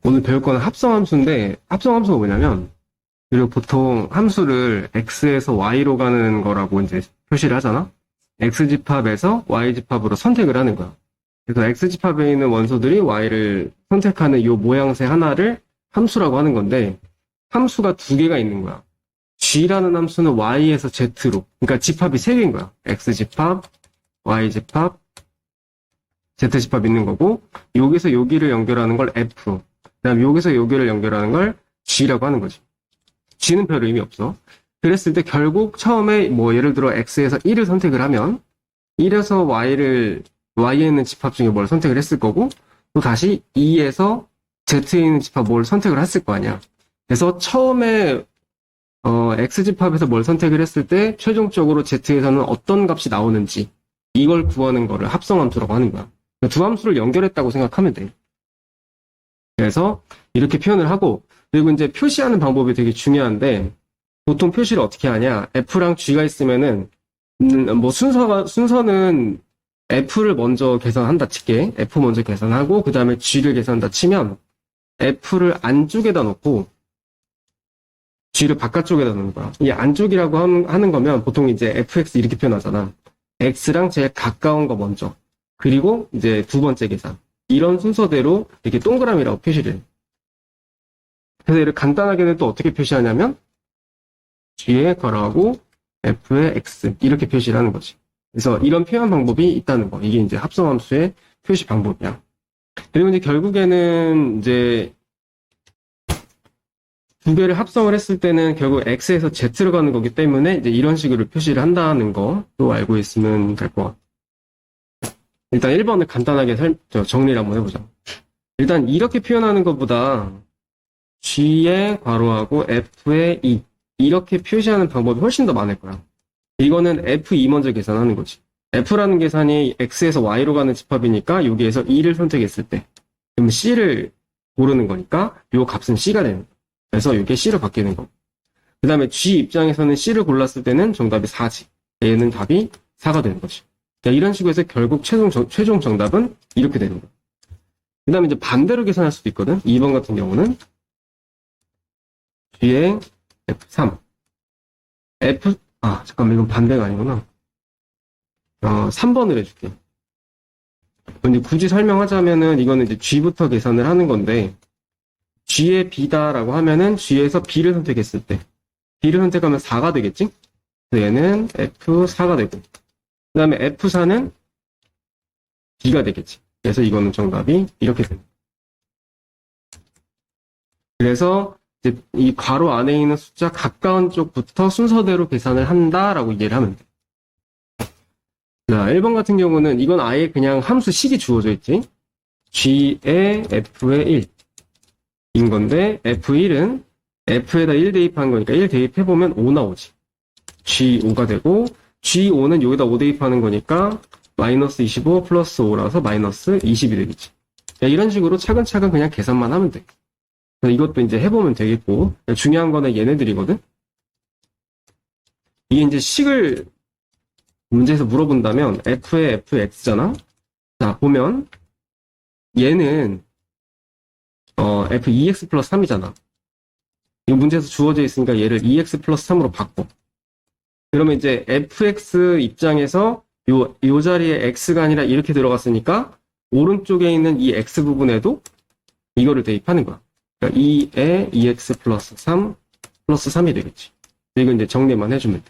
오늘 배울 거는 합성함수인데, 합성함수가 뭐냐면, 그리고 보통 함수를 x에서 y로 가는 거라고 이제 표시를 하잖아? x집합에서 y집합으로 선택을 하는 거야. 그래서 x집합에 있는 원소들이 y를 선택하는 이 모양새 하나를 함수라고 하는 건데, 함수가 두 개가 있는 거야. g라는 함수는 y에서 z로, 그러니까 집합이 세 개인 거야. x집합, y집합, z집합 있는 거고, 여기서 여기를 연결하는 걸 f, 그다음 여기서 여기를 연결하는 걸 g라고 하는 거지. g는 별 의미 없어. 그랬을 때 결국 처음에 뭐 예를 들어 x에서 1을 선택을 하면 1에서 y에 있는 집합 중에 뭘 선택을 했을 거고, 또 다시 2에서 z에 있는 집합 뭘 선택을 했을 거 아니야. 그래서 처음에 x집합에서 뭘 선택을 했을 때 최종적으로 z에서는 어떤 값이 나오는지 이걸 구하는 거를 합성함수라고 하는 거야. 두 함수를 연결했다고 생각하면 돼. 그래서 이렇게 표현을 하고, 그리고 이제 표시하는 방법이 되게 중요한데, 보통 표시를 어떻게 하냐? f랑 g가 있으면은 뭐 순서는 f를 먼저 계산한다 칠게. f 먼저 계산하고 그 다음에 g를 계산한다 치면 f를 안쪽에다 놓고 g를 바깥쪽에다 놓는 거야. 이 안쪽이라고 하는 거면 보통 이제 fx 이렇게 표현하잖아. x랑 제일 가까운 거 먼저, 그리고 이제 두 번째 계산. 이런 순서대로 이렇게 동그라미라고 표시를 해. 그래서 이를 간단하게는 또 어떻게 표시하냐면 g에 괄호하고 f의 x 이렇게 표시를 하는 거지. 그래서 이런 표현 방법이 있다는 거. 이게 이제 합성함수의 표시 방법이야. 그리고 이제 결국에는 이제 두 개를 합성을 했을 때는 결국 x에서 z로 가는 거기 때문에 이제 이런 식으로 표시를 한다는 거도 알고 있으면 될 것 같아. 일단 1번을 간단하게 정리를 한번 해보자. 일단 이렇게 표현하는 것보다 g에 괄호하고 f의 2 이렇게 표시하는 방법이 훨씬 더 많을 거야. 이거는 f2 먼저 계산하는 거지. f라는 계산이 x에서 y로 가는 집합이니까 여기에서 2를 선택했을 때 그럼 c를 고르는 거니까 이 값은 c가 되는 거야. 그래서 이게 c로 바뀌는 거고, 그 다음에 g 입장에서는 c를 골랐을 때는 정답이 4지. 얘는 답이 4가 되는 거지. 이런 식으로 해서 결국 최종 정답은 이렇게 되는 거야. 그 다음에 이제 반대로 계산할 수도 있거든. 2번 같은 경우는 g의 f3 잠깐만, 이건 반대가 아니구나. 3번을 해줄게. 근데 굳이 설명하자면은 이거는 이제 g부터 계산을 하는 건데, g의 b다라고 하면은 g에서 b를 선택했을 때 b를 선택하면 4가 되겠지? 그래서 얘는 f4가 되고, 그 다음에 f4는 b가 되겠지. 그래서 이거는 정답이 이렇게 됩니다. 그래서 이제 이 괄호 안에 있는 숫자 가까운 쪽부터 순서대로 계산을 한다라고 이해를 하면 돼. 자, 1번 같은 경우는 이건 아예 그냥 함수식이 주어져 있지. g의 f의 1 인 건데, f1은 f에다 1 대입한 거니까 1 대입해보면 5 나오지. g5가 되고, g5는 여기다 5 대입하는 거니까 마이너스 25 플러스 5라서 마이너스 20이 되겠지. 이런 식으로 차근차근 그냥 계산만 하면 돼. 이것도 이제 해보면 되겠고, 중요한 거는 얘네들이거든. 이게 이제 식을 문제에서 물어본다면 f의 fx잖아. 자, 보면 얘는 f2x 플러스 3이잖아. 이거 문제에서 주어져 있으니까 얘를 2x 플러스 3으로 바꿔. 그러면 이제 fx 입장에서 요 자리에 x가 아니라 이렇게 들어갔으니까 오른쪽에 있는 이 x 부분에도 이거를 대입하는 거야. 그러니까 2에 2x 플러스 3 플러스 3이 되겠지. 이건 이제 정리만 해주면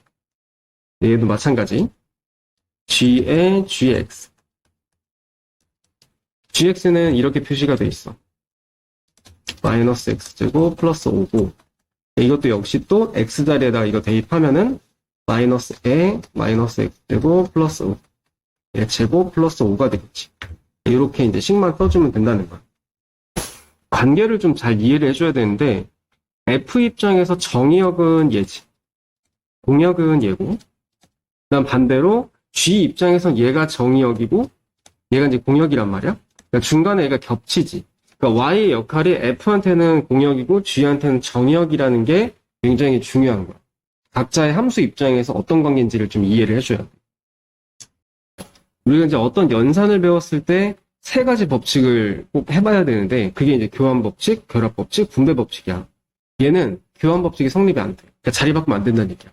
돼. 얘도 마찬가지. g에 gx. gx는 이렇게 표시가 돼 있어. 마이너스 x제곱 플러스 5고, 이것도 역시 또 x자리에다 이거 대입하면은 마이너스에 마이너스 x제곱 플러스 5 제곱 플러스 5가 되겠지. 이렇게 이제 식만 써주면 된다는 거야. 관계를 좀 잘 이해를 해줘야 되는데, f 입장에서 정의역은 얘지, 공역은 얘고, 그 다음 반대로 g 입장에서 얘가 정의역이고 얘가 이제 공역이란 말이야. 그러니까 중간에 얘가 겹치지. 그러니까 y의 역할이 f한테는 공역이고 g한테는 정역이라는 게 굉장히 중요한 거야. 각자의 함수 입장에서 어떤 관계인지를 좀 이해를 해줘야 돼. 우리가 이제 어떤 연산을 배웠을 때 세 가지 법칙을 꼭 해봐야 되는데, 그게 이제 교환 법칙, 결합 법칙, 분배 법칙이야. 얘는 교환 법칙이 성립이 안 돼. 그러니까 자리 바꾸면 안 된다는 얘기야.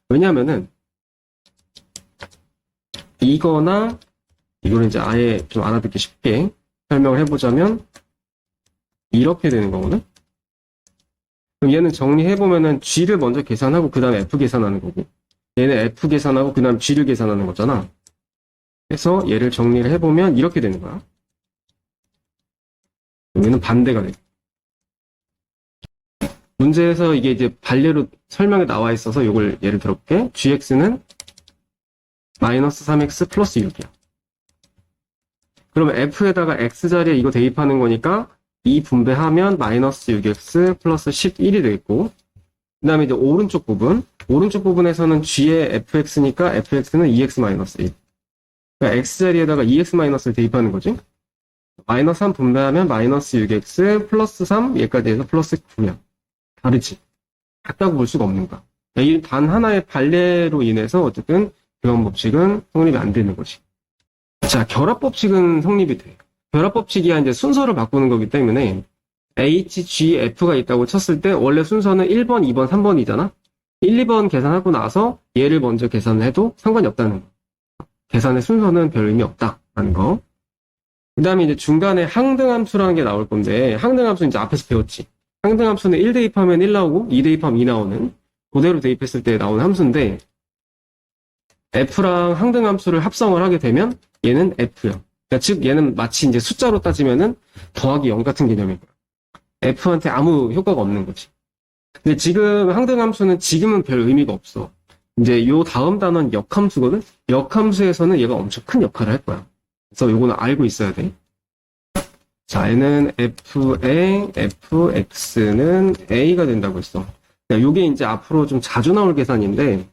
왜냐면은, 이거나, 이거는 이제 아예 좀 알아듣기 쉽게 설명을 해보자면, 이렇게 되는 거거든? 그럼 얘는 정리해보면은 G를 먼저 계산하고 그 다음에 F 계산하는 거고, 얘는 F 계산하고 그 다음 G를 계산하는 거잖아. 그래서 얘를 정리를 해보면 이렇게 되는 거야. 여기는 반대가 돼. 문제에서 이게 이제 반례로 설명에 나와 있어서 이걸 예를 들어볼게. gx는 마이너스 3x 플러스 6이야. 그러면 f에다가 x 자리에 이거 대입하는 거니까 2 분배하면 마이너스 6x 플러스 11이 되겠고, 그 다음에 이제 오른쪽 부분에서는 g의 fx니까 fx는 2x 마이너스 1. 그러니까 x 자리에다가 2x 마이너스를 대입하는 거지. 마이너스 3 분배하면 마이너스 6x 플러스 3 얘까지 해서 플러스 9야. 다르지. 같다고 볼 수가 없는 거야. 이 단 하나의 반례로 인해서 어쨌든 교환 법칙은 성립이 안 되는 거지. 자, 결합 법칙은 성립이 돼. 결합 법칙이야 이제 순서를 바꾸는 거기 때문에 H, G, F가 있다고 쳤을 때 원래 순서는 1번, 2번, 3번이잖아. 1, 2번 계산하고 나서 얘를 먼저 계산을 해도 상관이 없다는 거. 계산의 순서는 별 의미 없다라는 거. 그 다음에 이제 중간에 항등함수라는 게 나올 건데, 항등함수는 이제 앞에서 배웠지. 항등함수는 1 대입하면 1 나오고 2 대입하면 2 나오는, 그대로 대입했을 때 나오는 함수인데, F랑 항등함수를 합성을 하게 되면 얘는 F야. 그러니까 즉 얘는 마치 이제 숫자로 따지면은 더하기 0 같은 개념인 거야. F한테 아무 효과가 없는 거지. 근데 지금 항등함수는 지금은 별 의미가 없어. 이제 요 다음 단어는 역함수거든? 역함수에서는 얘가 엄청 큰 역할을 할 거야. 그래서 요거는 알고 있어야 돼. 자, 얘는 F에 Fx는 A가 된다고 했어. 요게 이제 앞으로 좀 자주 나올 계산인데,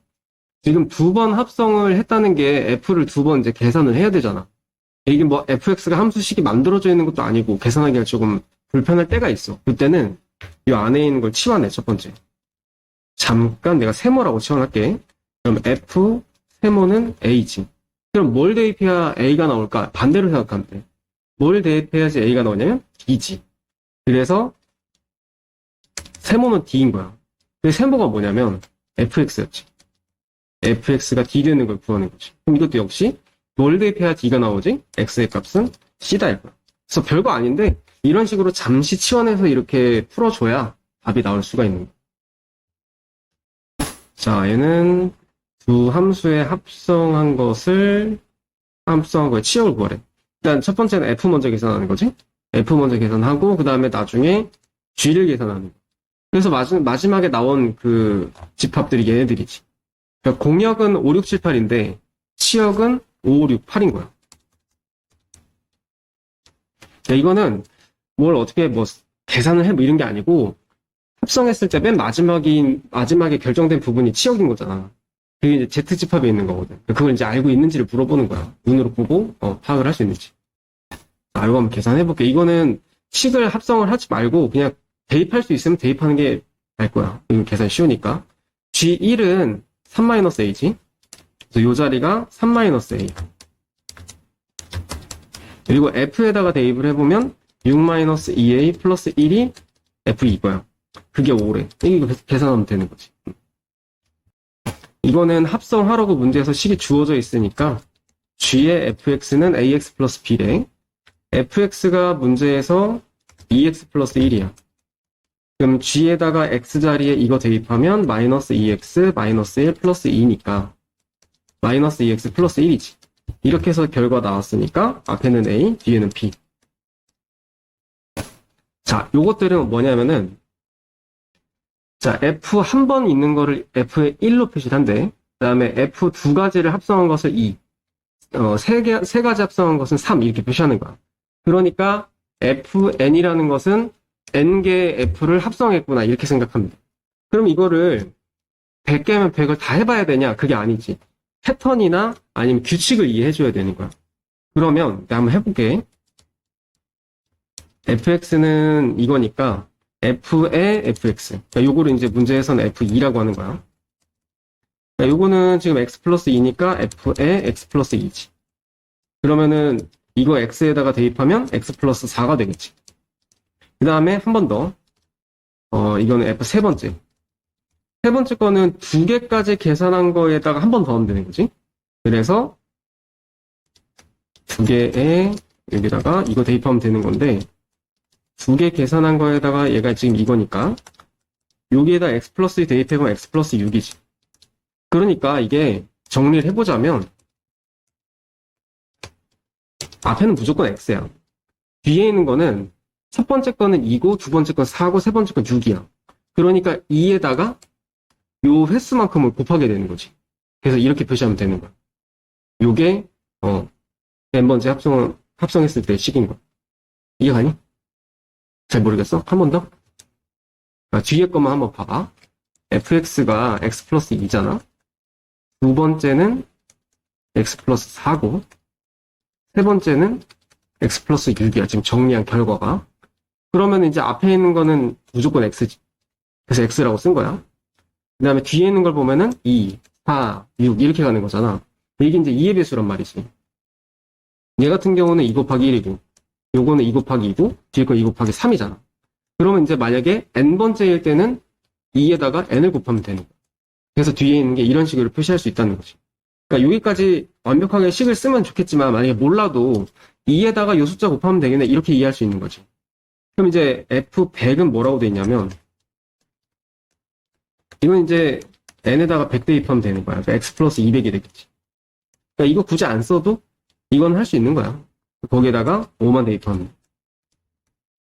지금 2번 합성을 했다는 게 F를 2번 이제 계산을 해야 되잖아. 이게 뭐 fx가 함수식이 만들어져 있는 것도 아니고 계산하기가 조금 불편할 때가 있어. 그때는 이 안에 있는 걸 치환해. 첫 번째. 잠깐 내가 세모라고 치환할게. 그럼 f 세모는 a지. 그럼 뭘 대입해야 a가 나올까? 반대로 생각하면 돼. 뭘 대입해야지 a가 나오냐면 d지. 그래서 세모는 d인 거야. 그 세모가 뭐냐면 fx였지. fx가 d 되는 걸 구하는 거지. 그럼 이것도 역시 뭘 대입해야 d가 나오지? x의 값은 c다 이거야. 그래서 별거 아닌데 이런 식으로 잠시 치환해서 이렇게 풀어줘야 답이 나올 수가 있는 거야. 자, 얘는 두 함수의 합성한 거에 치역을 구하래. 일단 첫 번째는 f 먼저 계산하는 거지. f 먼저 계산하고 그 다음에 나중에 g를 계산하는 거야. 그래서 마지막에 나온 그 집합들이 얘네들이지. 그러니까 공역은 5, 6, 7, 8인데 치역은 5, 6, 8인 거야. 이거는 뭘 어떻게 뭐 계산을 해 뭐 이런 게 아니고 합성했을 때 맨 마지막에 결정된 부분이 치역인 거잖아. 그게 이제 Z집합에 있는 거거든. 그걸 이제 알고 있는지를 물어보는 거야. 눈으로 보고 파악을 할 수 있는지. 자, 이거 한번 계산해볼게. 이거는 식을 합성을 하지 말고 그냥 대입할 수 있으면 대입하는 게 나을 거야. 이거 계산 쉬우니까. G1은 3-A지. 그래서 이 자리가 3-A. 그리고 F에다가 대입을 해보면 6-2A 플러스 1이 F 이거야. 그게 5래. 이거 계산하면 되는 거지. 이거는 합성하라고 문제에서 식이 주어져 있으니까 G의 fx는 ax 플러스 b래. fx가 문제에서 2x 플러스 1이야. 그럼 G에다가 x 자리에 이거 대입하면 마이너스 2x 마이너스 1 플러스 2니까 마이너스 2x 플러스 1이지. 이렇게 해서 결과 나왔으니까 앞에는 a, 뒤에는 b. 자, 요것들은 뭐냐면은 자, f 한 번 있는 거를 f의 1로 표시를 한대. 그 다음에 f 두 가지를 합성한 것을 2. 세 가지 합성한 것은 3 이렇게 표시하는 거야. 그러니까 fn이라는 것은 n개의 f를 합성했구나 이렇게 생각합니다. 그럼 이거를 100개면 100을 다 해봐야 되냐? 그게 아니지. 패턴이나 아니면 규칙을 이해해줘야 되는 거야. 그러면 내가 한번 해볼게. fx는 이거니까 f의 fx. 그러니까 요거를 이제 문제에서는 f2라고 하는 거야. 그러니까 요거는 지금 x 플러스 2니까 f의 x 플러스 2지. 그러면은 이거 x에다가 대입하면 x 플러스 4가 되겠지. 그 다음에 한 번 더. 이거는 f 세 번째. 세 번째 거는 두 개까지 계산한 거에다가 한 번 더 하면 되는 거지. 그래서 두 개에 여기다가 이거 대입하면 되는 건데, 두 개 계산한 거에다가 얘가 지금 이거니까 여기에다 x 플러스 2 대입해보면 x 플러스 6이지. 그러니까 이게 정리를 해보자면 앞에는 무조건 x야. 뒤에 있는 거는 첫 번째 거는 2고 두 번째 건 4고 세 번째 건 6이야. 그러니까 2에다가 요 횟수만큼을 곱하게 되는 거지. 그래서 이렇게 표시하면 되는 거야. 요게 n번째 합성했을 때 식인 거야. 이해가니? 잘 모르겠어? 한 번 더? 뒤에 것만 한번 봐봐. fx가 x 플러스 2잖아. 두 번째는 x 플러스 4고 세 번째는 x 플러스 6이야. 지금 정리한 결과가. 그러면 이제 앞에 있는 거는 무조건 x지. 그래서 x라고 쓴 거야. 그 다음에 뒤에 있는 걸 보면은 2, 4, 6 이렇게 가는 거잖아. 이게 이제 2의 배수란 말이지. 얘 같은 경우는 2 곱하기 1이고 요거는 2 곱하기 2고 뒤에 거 2 곱하기 3이잖아. 그러면 이제 만약에 n번째일 때는 2에다가 n을 곱하면 되는 거야. 그래서 뒤에 있는 게 이런 식으로 표시할 수 있다는 거지. 그러니까 여기까지 완벽하게 식을 쓰면 좋겠지만 만약에 몰라도 2에다가 요 숫자 곱하면 되겠네 이렇게 이해할 수 있는 거지. 그럼 이제 f100은 뭐라고 돼 있냐면 이건 이제 n에다가 100 대입하면 되는 거야. 그러니까 x 플러스 200이 되겠지. 그러니까 이거 굳이 안 써도 이건 할 수 있는 거야. 거기에다가 5만 대입하면.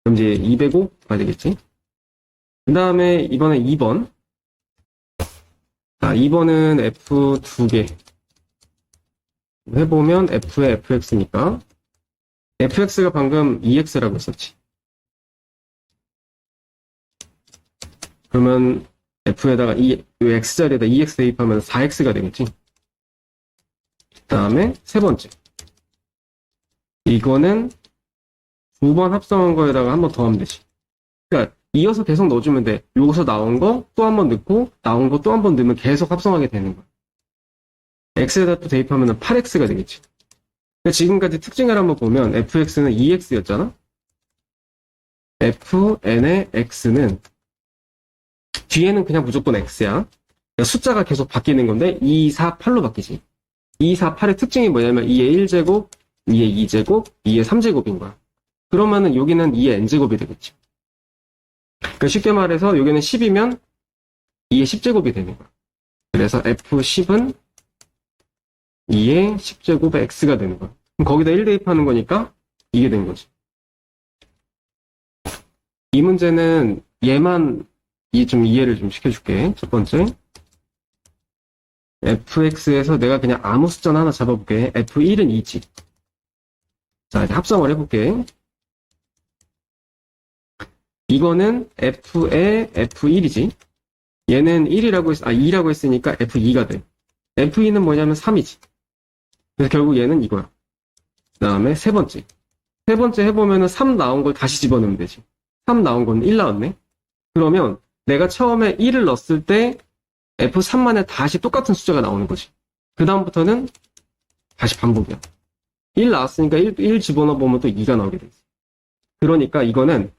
그럼 이제 205가 되겠지. 그 다음에 이번에 2번. 자, 2번은 f 2개. 해보면 f에 fx니까 fx가 방금 2x라고 했었지. 그러면 f에다가 이 x자리에다 2x 대입하면 4x가 되겠지. 그 다음에 세 번째. 이거는 두 번 합성한 거에다가 한 번 더 하면 되지. 그러니까 이어서 계속 넣어주면 돼. 여기서 나온 거 또 한 번 넣고 나온 거 또 한 번 넣으면 계속 합성하게 되는 거야. x에다 또 대입하면 8x가 되겠지. 그러니까 지금까지 특징을 한번 보면 fx는 2x였잖아. fn의 x는 뒤에는 그냥 무조건 x야. 그러니까 숫자가 계속 바뀌는 건데 2, 4, 8로 바뀌지. 2, 4, 8의 특징이 뭐냐면 2의 1제곱, 2의 2제곱, 2의 3제곱인 거야. 그러면은 여기는 2의 n제곱이 되겠지. 그러니까 쉽게 말해서 여기는 10이면 2의 10제곱이 되는 거야. 그래서 f10은 2의 10제곱의 x가 되는 거야. 그럼 거기다 1 대입하는 거니까 이게 된 거지. 이 문제는 얘만 좀 이해를 좀 시켜줄게. 첫 번째. fx에서 내가 그냥 아무 숫자나 하나 잡아볼게. f1은 2지. 자, 이제 합성을 해볼게. 이거는 f의 f1이지. 얘는 2라고 했으니까 f2가 돼. f2는 뭐냐면 3이지. 그래서 결국 얘는 이거야. 그 다음에 세 번째. 세 번째 해보면은 3 나온 걸 다시 집어넣으면 되지. 3 나온 건 1 나왔네. 그러면 내가 처음에 1을 넣었을 때 f3만에 다시 똑같은 숫자가 나오는 거지. 그 다음부터는 다시 반복이야. 1 나왔으니까 1 집어넣어보면 또 2가 나오게 돼 있어. 그러니까 이거는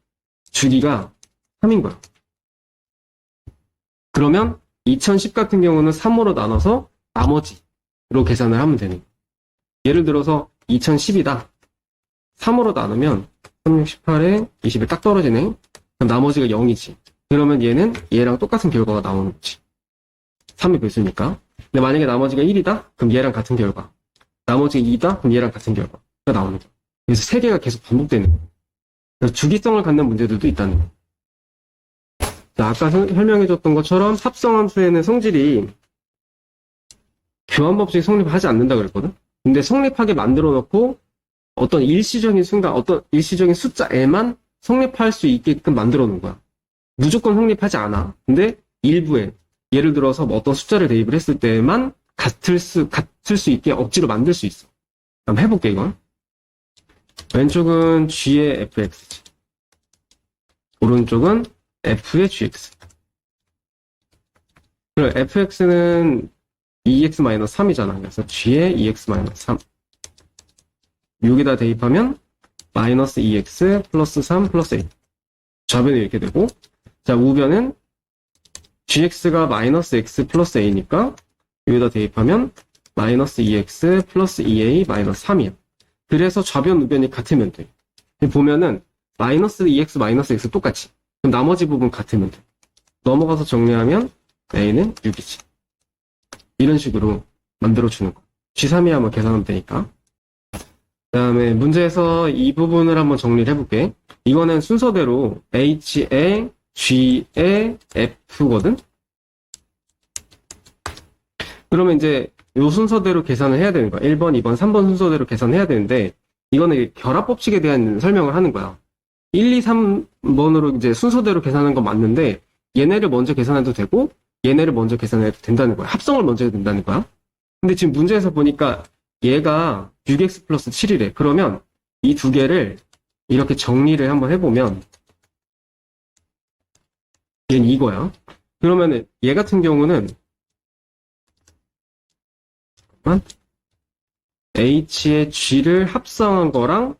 주기가 3인 거야. 그러면 2010 같은 경우는 3으로 나눠서 나머지로 계산을 하면 되는 거야. 예를 들어서 2010이다. 3으로 나누면 368에 20이 딱 떨어지네. 그럼 나머지가 0이지. 그러면 얘는 얘랑 똑같은 결과가 나오는 거지. 3의 배수니까. 근데 만약에 나머지가 1이다? 그럼 얘랑 같은 결과. 나머지가 2다? 그럼 얘랑 같은 결과가 나오는 거야. 그래서 3개가 계속 반복되는 거야. 그래서 주기성을 갖는 문제들도 있다는 거야. 자, 아까 설명해줬던 것처럼 합성함수에는 성질이 교환법칙이 성립하지 않는다 그랬거든? 근데 성립하게 만들어 놓고 어떤 일시적인 순간, 어떤 일시적인 숫자에만 성립할 수 있게끔 만들어 놓은 거야. 무조건 성립하지 않아. 근데 일부에, 예를 들어서 뭐 어떤 숫자를 대입을 했을 때만 같을 수 있게 억지로 만들 수 있어. 그럼 해볼게, 이건. 왼쪽은 g의 fx지. 오른쪽은 f의 gx. 그럼 fx는 2x-3이잖아. 그래서 g의 2x-3. 여기다 대입하면 마이너스 2x 플러스 3 플러스 a. 좌변이 이렇게 되고, 자, 우변은 gx가 마이너스 x 플러스 a니까 여기다 대입하면 마이너스 2x 플러스 2a 마이너스 3이야. 그래서 좌변 우변이 같으면 돼. 보면은 마이너스 2x 마이너스 x 똑같이. 그럼 나머지 부분 같으면 돼. 넘어가서 정리하면 a는 6이지. 이런 식으로 만들어주는 거. G3이 한번 계산하면 되니까. 그 다음에 문제에서 이 부분을 한번 정리를 해볼게. 이거는 순서대로 H에, G에, F거든? 그러면 이제 요 순서대로 계산을 해야 되는 거야. 1번, 2번, 3번 순서대로 계산해야 되는데, 이거는 결합 법칙에 대한 설명을 하는 거야. 1, 2, 3번으로 이제 순서대로 계산하는 건 맞는데, 얘네를 먼저 계산해도 되고, 얘네를 먼저 계산해도 된다는 거야. 합성을 먼저 해야 된다는 거야. 근데 지금 문제에서 보니까 얘가 6x 플러스 7이래. 그러면 이 두 개를 이렇게 정리를 한번 해보면, 얘는 이거야. 그러면은 얘 같은 경우는 H의 G를 합성한 거랑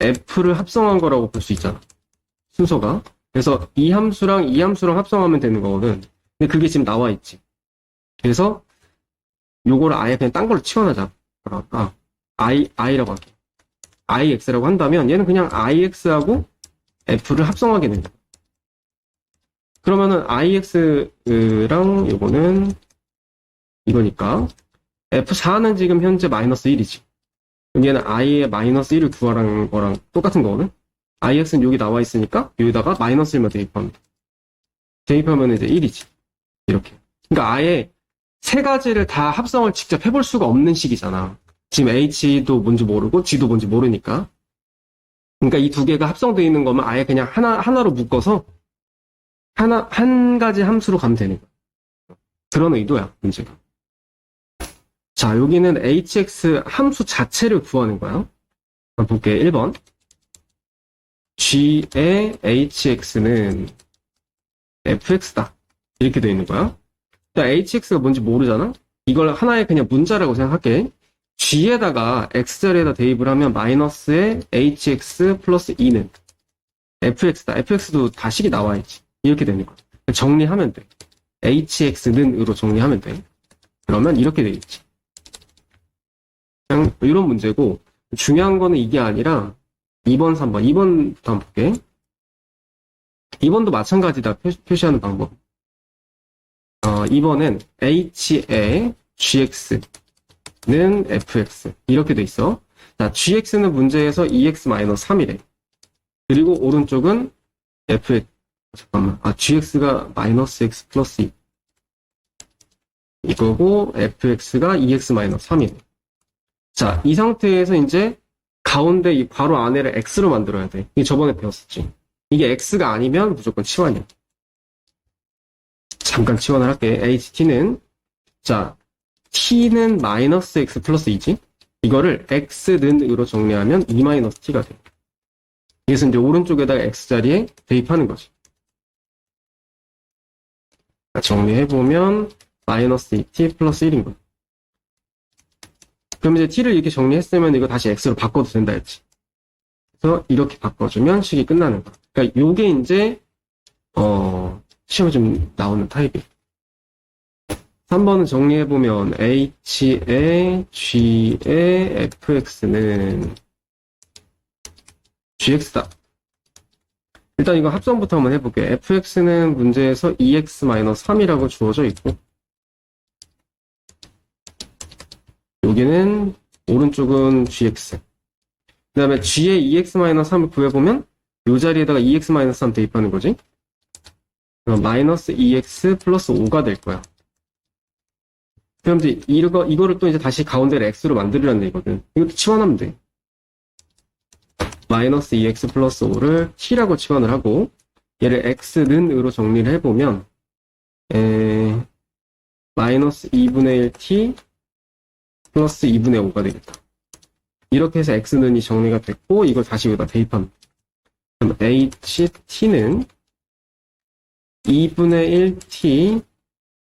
F를 합성한 거라고 볼 수 있잖아. 순서가. 그래서 이 함수랑 이 함수랑 합성하면 되는 거거든. 근데 그게 지금 나와 있지. 그래서 요거를 아예 그냥 딴 걸로 치환하자. I라고 할게. IX라고 한다면 얘는 그냥 IX하고 F를 합성하게 된다. 그러면은 IX랑 요거는 이거니까 F4는 지금 현재 마이너스 1이지. 얘는 I의 마이너스 1을 구하라는 거랑 똑같은 거거든. IX는 여기 나와 있으니까 여기다가 마이너스 1만 대입하면 돼. 대입하면 이제 1이지. 이렇게. 그러니까 아예 세 가지를 다 합성을 직접 해볼 수가 없는 식이잖아. 지금 H도 뭔지 모르고 G도 뭔지 모르니까. 그러니까 이 두 개가 합성되어 있는 거면 아예 그냥 하나로 묶어서 한 가지 함수로 가면 되는 거야. 그런 의도야, 문제가. 자, 여기는 hx 함수 자체를 구하는 거야. 한번 볼게. 1번. g의 hx는 fx다. 이렇게 되어 있는 거야. 일단 hx가 뭔지 모르잖아? 이걸 하나의 그냥 문자라고 생각할게. g에다가 x자리에다 대입을 하면 마이너스의 hx 플러스 2는 fx다. fx도 다식이 나와있지. 이렇게 되는 거야. 정리하면 돼. hx는으로 정리하면 돼. 그러면 이렇게 되겠지. 그냥 이런 문제고, 중요한 거는 이게 아니라 2번, 3번. 2번부터 한번 볼게. 2번도 마찬가지다. 표시하는 방법. 2번은 h의 gx는 fx. 이렇게 돼 있어. 자, gx는 문제에서 2x-3이래. 그리고 오른쪽은 fx. 잠깐만. gx가 마이너스 x 플러스 2. 이거고, fx가 2x-3이네. 자, 이 상태에서 이제 가운데 이 괄호 안에를 x로 만들어야 돼. 이게 저번에 배웠었지. 이게 x가 아니면 무조건 치환이야. 잠깐 치환을 할게. ht는, 자, t는 마이너스 x 플러스 2지? 이거를 x는으로 정리하면 2 마이너스 t가 돼. 그래서 이제 오른쪽에다가 x자리에 대입하는 거지. 정리해보면 마이너스 2t 플러스 1인 거야. 그럼 이제 t를 이렇게 정리했으면 이거 다시 x로 바꿔도 된다 했지. 그래서 이렇게 바꿔주면 식이 끝나는 거야. 그러니까 요게 이제 시험에 좀 나오는 타입이에요. 3번은 정리해보면 h의 g의 fx는 gx다. 일단 이거 합성부터 한번 해볼게. fx는 문제에서 2x-3이라고 주어져 있고, 여기는 오른쪽은 gx. 그 다음에 g의 2x-3을 구해보면 이 자리에다가 2x-3 대입하는 거지. 그럼 마이너스 2x 플러스 5가 될 거야. 그럼 이제 이거를 또 이제 다시 가운데를 x로 만들으라는 얘기거든. 이것도 치환하면 돼. 마이너스 2x 플러스 5를 t라고 치환을 하고, 얘를 x는으로 정리를 해보면 마이너스 2분의 1t 플러스 2분의 5가 되겠다. 이렇게 해서 x는이 정리가 됐고, 이걸 다시 여기다 대입합니다. 그럼 ht는 2분의 1t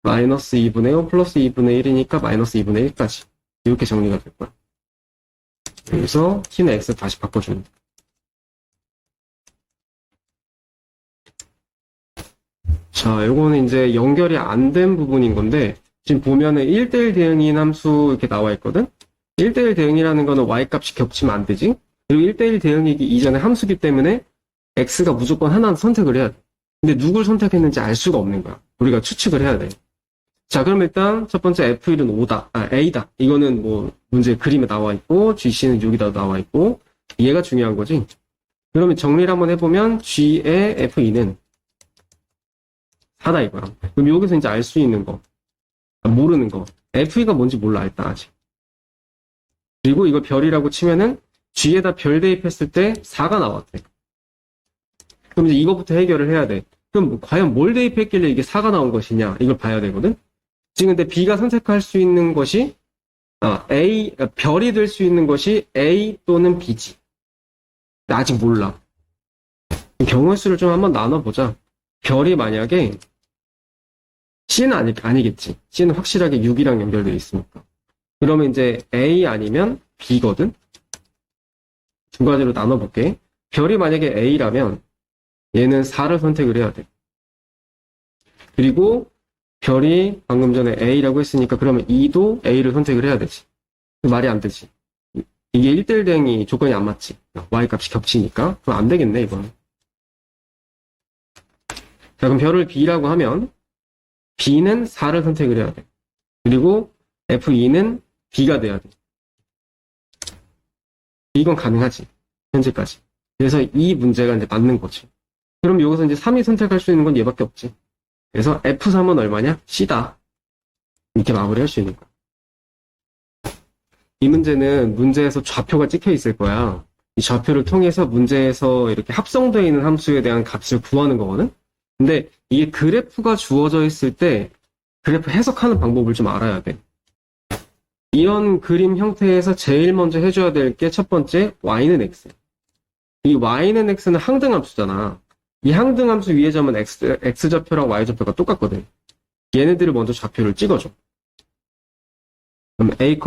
마이너스 2분의 5 플러스 2분의 1이니까 마이너스 2분의 1까지. 이렇게 정리가 될 거야. 여기서 t는 x 다시 바꿔줍니다. 자, 요거는 이제 연결이 안 된 부분인 건데, 지금 보면은 1대1 대응인 함수 이렇게 나와 있거든? 1대1 대응이라는 거는 y 값이 겹치면 안 되지? 그리고 1대1 대응이기 이전에 함수기 때문에 x가 무조건 하나는 선택을 해야 돼. 근데 누굴 선택했는지 알 수가 없는 거야. 우리가 추측을 해야 돼. 자, 그럼 일단 첫 번째 F1은 A다. 이거는 뭐 문제 그림에 나와 있고, GC는 여기다 나와 있고, 얘가 중요한 거지. 그러면 정리를 한번 해보면, G의 F2는 4다 이거야. 그럼 여기서 이제 알 수 있는 거, 모르는 거. F2가 뭔지 몰라, 일단 아직. 그리고 이거 별이라고 치면은, G에다 별 대입했을 때 4가 나왔대. 그럼 이제 이거부터 해결을 해야 돼. 그럼 과연 뭘 대입했길래 이게 4가 나온 것이냐? 이걸 봐야 되거든? 지금 근데 B가 선택할 수 있는 것이, 별이 될 수 있는 것이 A 또는 B지. 근데 아직 몰라. 경우의 수를 좀 한번 나눠보자. 별이 만약에, C는 아니겠지. C는 확실하게 6이랑 연결되어 있으니까. 그러면 이제 A 아니면 B거든? 두 가지로 나눠볼게. 별이 만약에 A라면, 얘는 4를 선택을 해야 돼. 그리고 별이 방금 전에 A라고 했으니까 그러면 2도 A를 선택을 해야 되지. 말이 안 되지. 이게 1대1 대응이 조건이 안 맞지. Y 값이 겹치니까. 그럼 안 되겠네, 이거는. 자, 그럼 별을 B라고 하면 B는 4를 선택을 해야 돼. 그리고 F2는 B가 돼야 돼. 이건 가능하지. 현재까지. 그래서 이 문제가 이제 맞는 거지. 그럼 여기서 이제 3이 선택할 수 있는 건 얘밖에 없지. 그래서 F3은 얼마냐? C다. 이렇게 마무리할 수 있는 거야. 이 문제는 문제에서 좌표가 찍혀 있을 거야. 이 좌표를 통해서 문제에서 이렇게 합성되어 있는 함수에 대한 값을 구하는 거거든? 근데 이게 그래프가 주어져 있을 때 그래프 해석하는 방법을 좀 알아야 돼. 이런 그림 형태에서 제일 먼저 해줘야 될 게 첫 번째, y는 x. 이 y는 x는 항등함수잖아. 이 항등함수 위에 점은 x좌표랑 y좌표가 똑같거든. 얘네들을 먼저 좌표를 찍어줘. 그럼 a,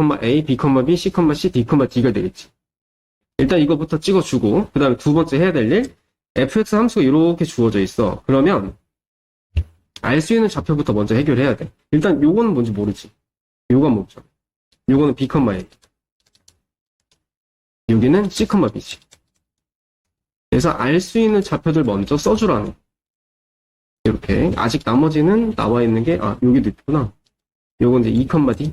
b, b, c, c, d, d가 되겠지. 일단 이거부터 찍어주고 그 다음에 두 번째 해야 될 일, fx 함수가 이렇게 주어져 있어. 그러면 알 수 있는 좌표부터 먼저 해결해야 돼. 일단 요거는 뭔지 모르지. 요건 뭐죠? 요거는 b, a. 여기는 c, b지. 그래서 알 수 있는 좌표들 먼저 써주라는. 이렇게. 아직 나머지는 나와 있는 게, 여기도 있구나. 요건 이제 2, D.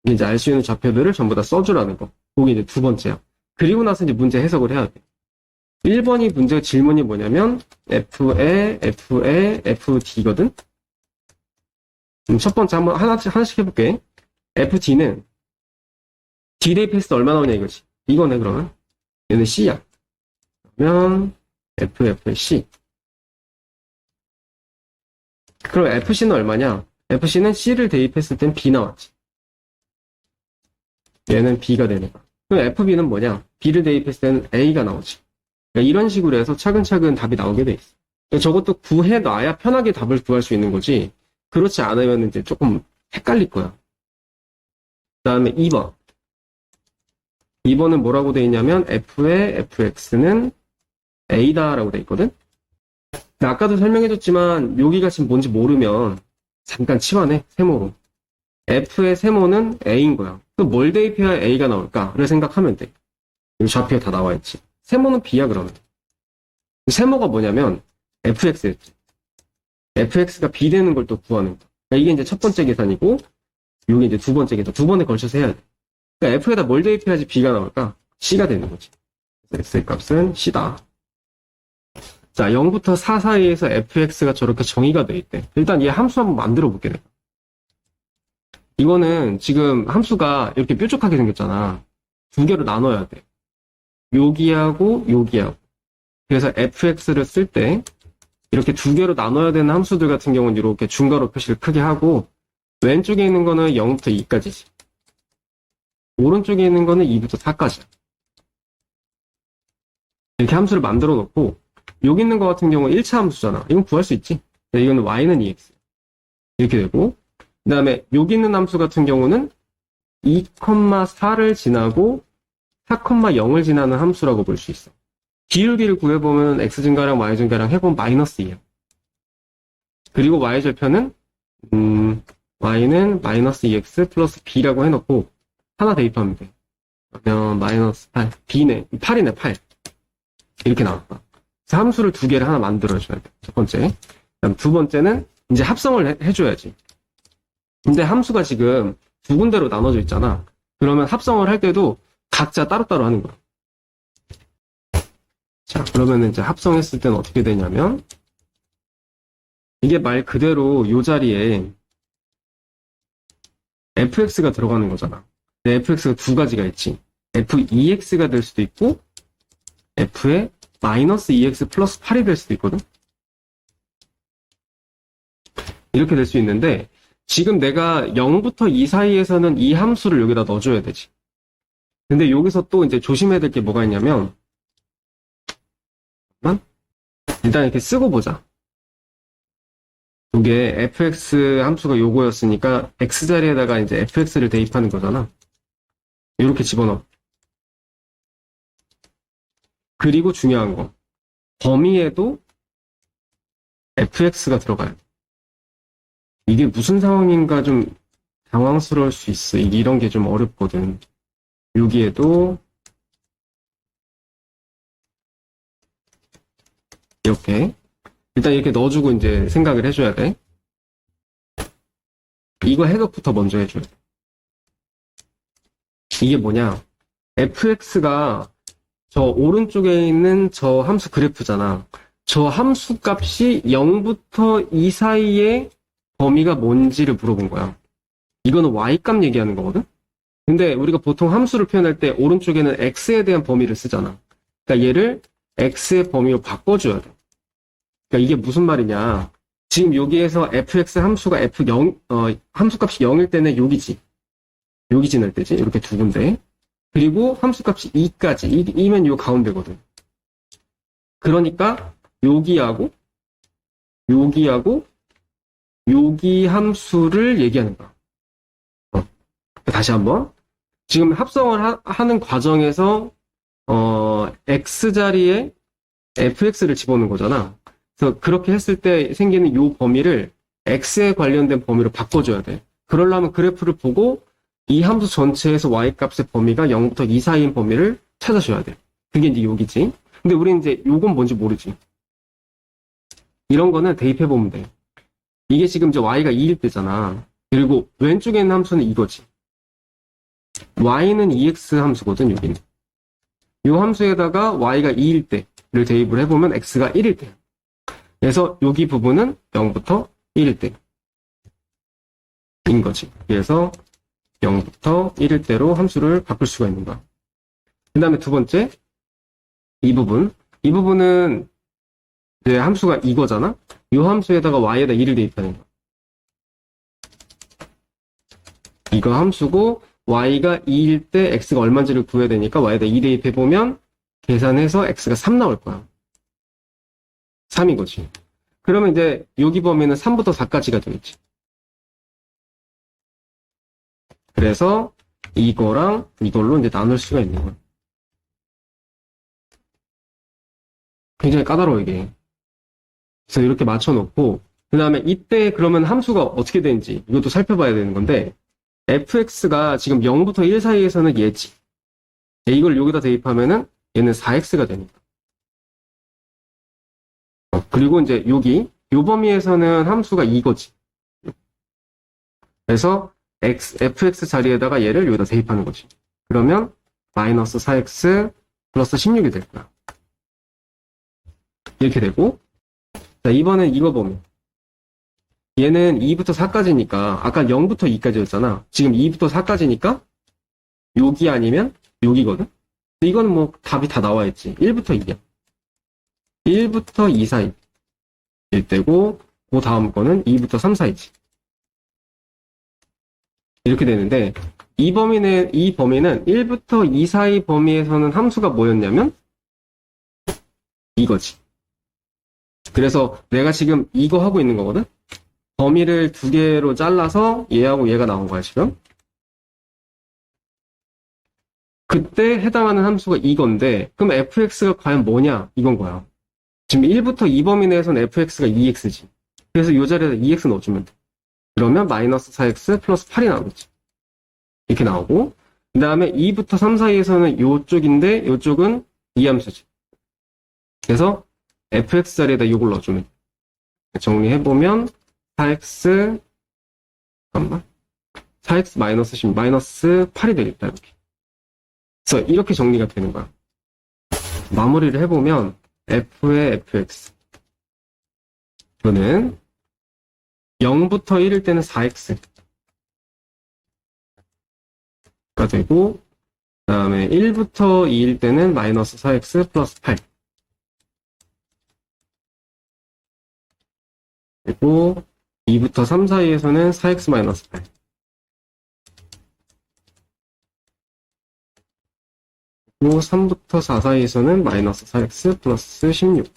이제 알 수 있는 좌표들을 전부 다 써주라는 거. 그게 이제 두 번째야. 그리고 나서 이제 문제 해석을 해야 돼. 1번이 문제 질문이 뭐냐면, F에, FD거든? 첫 번째 한번 하나씩 해볼게. FD는, D 대입했을 때 얼마 나오냐 이거지. 이거네, 그러면. 얘는 C야. 그러면 FC. 그럼 FC는 얼마냐? FC는 C를 대입했을 땐 B 나왔지. 얘는 B가 되는 거야. 그럼 FB는 뭐냐? B를 대입했을 때는 A가 나오지. 그러니까 이런 식으로 해서 차근차근 답이 나오게 돼 있어. 그러니까 저것도 구해놔야 편하게 답을 구할 수 있는 거지. 그렇지 않으면 이제 조금 헷갈릴 거야. 그 다음에 2번. 2번은 뭐라고 돼 있냐면 F의 FX는 A다라고 돼 있거든? 근데 아까도 설명해줬지만 여기가 지금 뭔지 모르면 잠깐 치환해, 세모로. F의 세모는 A인 거야. 그럼 뭘 대입해야 A가 나올까?를 생각하면 돼. 여기 좌표에 다 나와 있지. 세모는 B야, 그러면. 세모가 뭐냐면 FX였지. FX가 B 되는 걸 또 구하는 거야. 그러니까 이게 이제 첫 번째 계산이고 이게 이제 두 번째 계산. 두 번에 걸쳐서 해야 돼. 그러니까 F에다 뭘 대입해야지 B가 나올까? C가 되는 거지. X의 값은 C다. 자, 0부터 4 사이에서 fx가 저렇게 정의가 돼 있대. 일단 얘 함수 한번 만들어 볼게, 내가. 이거는 지금 함수가 이렇게 뾰족하게 생겼잖아. 두 개로 나눠야 돼. 여기하고 여기하고. 그래서 fx를 쓸 때 이렇게 두 개로 나눠야 되는 함수들 같은 경우는 이렇게 중괄호 표시를 크게 하고 왼쪽에 있는 거는 0부터 2까지지. 오른쪽에 있는 거는 2부터 4까지야. 이렇게 함수를 만들어 놓고 여기 있는 거 같은 경우 1차 함수잖아. 이건 구할 수 있지. 이거는 y는 2x. 이렇게 되고 그 다음에 여기 있는 함수 같은 경우는 2,4를 지나고 4,0을 지나는 함수라고 볼 수 있어. 기울기를 구해보면 x 증가량, y 증가량 해보면 마이너스 2야. 그리고 y 절편은 y는 마이너스 2x 플러스 b라고 해놓고 하나 대입하면 돼. 그러면 마이너스 8, b네, 8이네, 8. 이렇게 나왔다. 그래서 함수를 두 개를 하나 만들어줘야 돼. 첫 번째. 그다음 두 번째는 이제 합성을 해줘야지. 근데 함수가 지금 두 군데로 나눠져 있잖아. 그러면 합성을 할 때도 각자 따로따로 하는 거야. 자, 그러면 이제 합성했을 때는 어떻게 되냐면, 이게 말 그대로 요 자리에 fx가 들어가는 거잖아. 근데 fx가 두 가지가 있지. f2x가 될 수도 있고, f에 마이너스 2x 플러스 8이 될 수도 있거든. 이렇게 될 수 있는데, 지금 내가 0부터 2 사이에서는 이 함수를 여기다 넣어줘야 되지. 근데 여기서 또 이제 조심해야 될 게 뭐가 있냐면, 일단 이렇게 쓰고 보자. 이게 fx 함수가 요거였으니까 x 자리에다가 이제 fx를 대입하는 거잖아. 이렇게 집어넣어. 그리고 중요한 거. 범위에도 fx가 들어가요. 이게 무슨 상황인가 좀 당황스러울 수 있어. 이런 게 좀 어렵거든. 여기에도 이렇게 일단 이렇게 넣어주고 이제 생각을 해줘야 돼. 이거 해석부터 먼저 해줘야 돼. 이게 뭐냐? fx가 저 오른쪽에 있는 저 함수 그래프잖아. 저 함수 값이 0부터 2 사이의 범위가 뭔지를 물어본 거야. 이거는 y값 얘기하는 거거든? 근데 우리가 보통 함수를 표현할 때 오른쪽에는 x에 대한 범위를 쓰잖아. 그러니까 얘를 x의 범위로 바꿔줘야 돼. 그러니까 이게 무슨 말이냐. 지금 여기에서 fx 함수가 함수값이 0일 때는 여기지. 여기 지날 때지. 이렇게 두 군데. 그리고 함수값이 2까지. 2면 요 가운데거든. 그러니까 여기하고 여기 함수를 얘기하는 거야. 다시 한번. 지금 합성을 하는 과정에서 x 자리에 fx를 집어넣는 거잖아. 그래서 그렇게 했을 때 생기는 이 범위를 x에 관련된 범위로 바꿔줘야 돼. 그러려면 그래프를 보고 이 함수 전체에서 y값의 범위가 0부터 2 사이인 범위를 찾아줘야 돼. 그게 이제 여기지. 근데 우리는 이제 요건 뭔지 모르지. 이런 거는 대입해보면 돼. 이게 지금 이제 y가 2일 때잖아. 그리고 왼쪽에 있는 함수는 이거지. y는 2x 함수거든, 여기는. 이 함수에다가 y가 2일 때를 대입을 해보면 x가 1일 때. 그래서 여기 부분은 0부터 1일 때인 거지. 그래서 0부터 1일 때로 함수를 바꿀 수가 있는 거야. 그 다음에 두 번째, 이 부분은 이제 함수가 이거잖아? 이 함수에다가 y에다 2를 대입하는 거야. 이거 함수고, y가 2일 때 x가 얼마인지를 구해야 되니까 y에다 2 대입해보면 계산해서 x가 3 나올 거야. 3인 거지. 그러면 이제 여기 범위는 3부터 4까지가 되겠지. 그래서 이거랑 이걸로 이제 나눌 수가 있는 거야. 굉장히 까다로워, 이게. 그래서 이렇게 맞춰놓고, 그 다음에 이때 그러면 함수가 어떻게 되는지 이것도 살펴봐야 되는 건데, fx가 지금 0부터 1 사이에서는 얘지. 이걸 여기다 대입하면은 얘는 4x가 되니까. 그리고 이제 여기, 요 범위에서는 함수가 이거지. 그래서 fx 자리에다가 얘를 여기다 대입하는 거지. 그러면 마이너스 4x 플러스 16이 될 거야. 이렇게 되고, 자, 이번엔 이거 범위. 얘는 2부터 4까지니까, 아까 0부터 2까지였잖아. 지금 2부터 4까지니까, 여기 아니면 여기거든? 이거는 뭐 답이 다 나와 있지. 1부터 2야. 1부터 2 사이. 일 때고, 그 다음 거는 2부터 3 사이지. 이렇게 되는데, 이 범위는 1부터 2 사이 범위에서는 함수가 뭐였냐면, 이거지. 그래서 내가 지금 이거 하고 있는 거거든? 범위를 두 개로 잘라서 얘하고 얘가 나온 거야, 지금. 그때 해당하는 함수가 이건데, 그럼 fx가 과연 뭐냐? 이건 거야. 지금 1부터 2 범위 내에서는 fx가 2x지. 그래서 이 자리에다 2x 넣어주면 돼. 그러면 마이너스 4x 플러스 8이 나오겠지. 이렇게 나오고, 그 다음에 2부터 3 사이에서는 이쪽인데, 이쪽은 이 함수지. 그래서 fx 자리에다 이걸 넣어주면 돼. 정리해보면 4x 잠깐만 4x 마이너스 10 마이너스 8이 되겠다. 그래서 이렇게 정리가 되는 거야. 마무리를 해보면 f의 fx 이거는 0부터 1일 때는 4x가 되고, 그 다음에 1부터 2일 때는 마이너스 4x 플러스 8, 그리고 2부터 3 사이에서는 4x 마이너스 8, 그리고 3부터 4 사이에서는 마이너스 4x 플러스 16,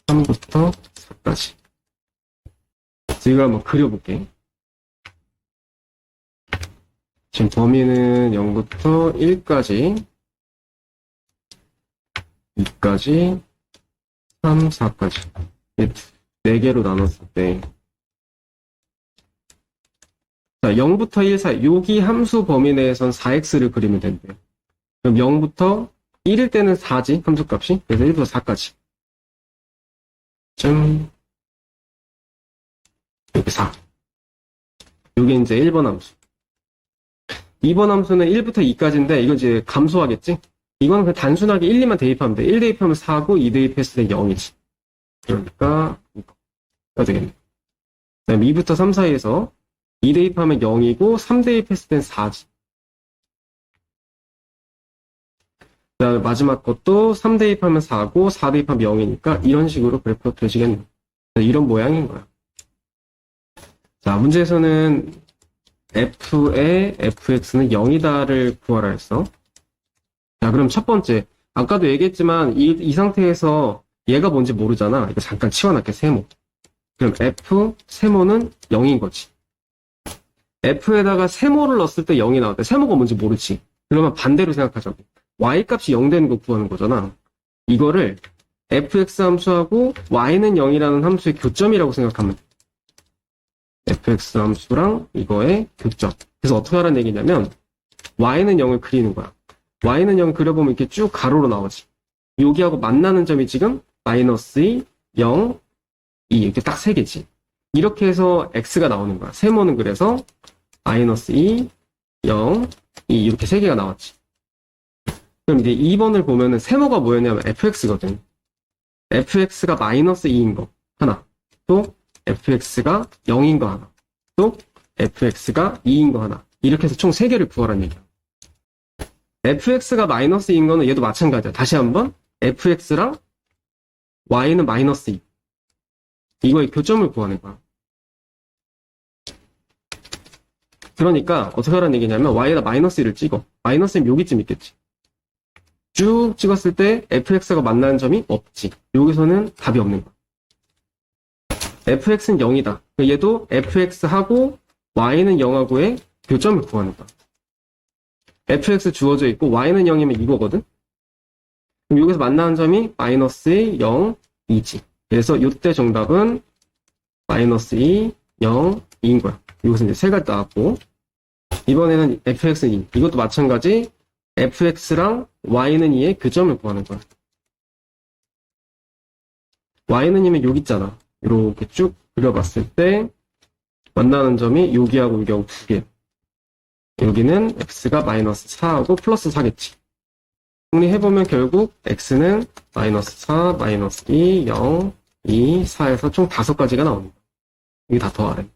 3부터 4까지. 이걸 한번 그려볼게. 지금 범위는 0부터 1까지, 2까지, 3, 4까지. 4개로 나눴을 때. 자, 0부터 1 사이, 여기 함수 범위 내에선 4x를 그리면 된대요. 그럼 0부터 1일 때는 4지, 함수값이. 그래서 1부터 4까지. 여기 4. 여기 이제 1번 함수. 2번 함수는 1부터 2까지인데, 이건 이제 감소하겠지? 이거는 그냥 단순하게 1, 2만 대입하면 돼. 1 대입하면 4고, 2 대입했을 때 0이지. 그러니까, 이거가 되겠네. 그 다음에 2부터 3 사이에서 2 대입하면 0이고, 3 대입했을 땐 4지. 그 다음에 마지막 것도 3 대입하면 4고, 4 대입하면 0이니까, 이런 식으로 그래프가 되시겠네. 이런 모양인 거야. 자, 문제에서는 f의 fx는 0이다를 구하라 했어. 자, 그럼 첫 번째. 아까도 얘기했지만, 이 상태에서 얘가 뭔지 모르잖아. 이거 잠깐 치워놨게, 세모. 그럼 f, 세모는 0인 거지. f에다가 세모를 넣었을 때 0이 나왔대. 세모가 뭔지 모르지. 그러면 반대로 생각하자고. y 값이 0 되는 거 구하는 거잖아. 이거를 fx 함수하고 y는 0이라는 함수의 교점이라고 생각하면 돼. fx 함수랑 이거의 교점. 그래서 어떻게 하라는 얘기냐면 y는 0을 그리는 거야. y는 0을 그려보면 이렇게 쭉 가로로 나오지. 여기하고 만나는 점이 지금 마이너스 2, 0, 2 이렇게 딱 3개지. 이렇게 해서 x가 나오는 거야. 세모는 그래서 마이너스 2, 0, 2 이렇게 3개가 나왔지. 그럼 이제 2번을 보면은 세모가 뭐였냐면 fx거든. fx가 마이너스 2인 거 하나. 또 fx가 0인 거 하나. 또 fx가 2인 거 하나. 이렇게 해서 총 3개를 구하라는 얘기야. fx가 마이너스 2인 거는 얘도 마찬가지야. 다시 한번 fx랑 y는 마이너스 2. 이거의 교점을 구하는 거야. 그러니까 어떻게 하라는 얘기냐면 y에다 마이너스 1을 찍어. 마이너스 1은 여기쯤 있겠지. 쭉 찍었을 때 fx가 만나는 점이 없지. 여기서는 답이 없는 거야. fx는 0이다. 얘도 fx하고 y는 0하고의 교점을 구하는 거야. fx 주어져 있고 y는 0이면 이거거든. 그럼 여기서 만나는 점이 마이너스 1, 0, 2지. 그래서 이때 정답은 마이너스 2, 0, 2인 거야. 여기서 이제 세 가지 나왔고, 이번에는 fx는 2. 이것도 마찬가지 fx랑 y는 2의 교점을 구하는 거야. y는 2면 여기 있잖아. 이렇게 쭉 그려봤을 때 만나는 점이 여기하고 여기하고 2개. 여기는 x가 마이너스 4하고 플러스 4겠지. 정리해보면 결국 x는 마이너스 4, 마이너스 2, 0, 2, 4에서 총 5가지가 나옵니다. 이게 다 더하래.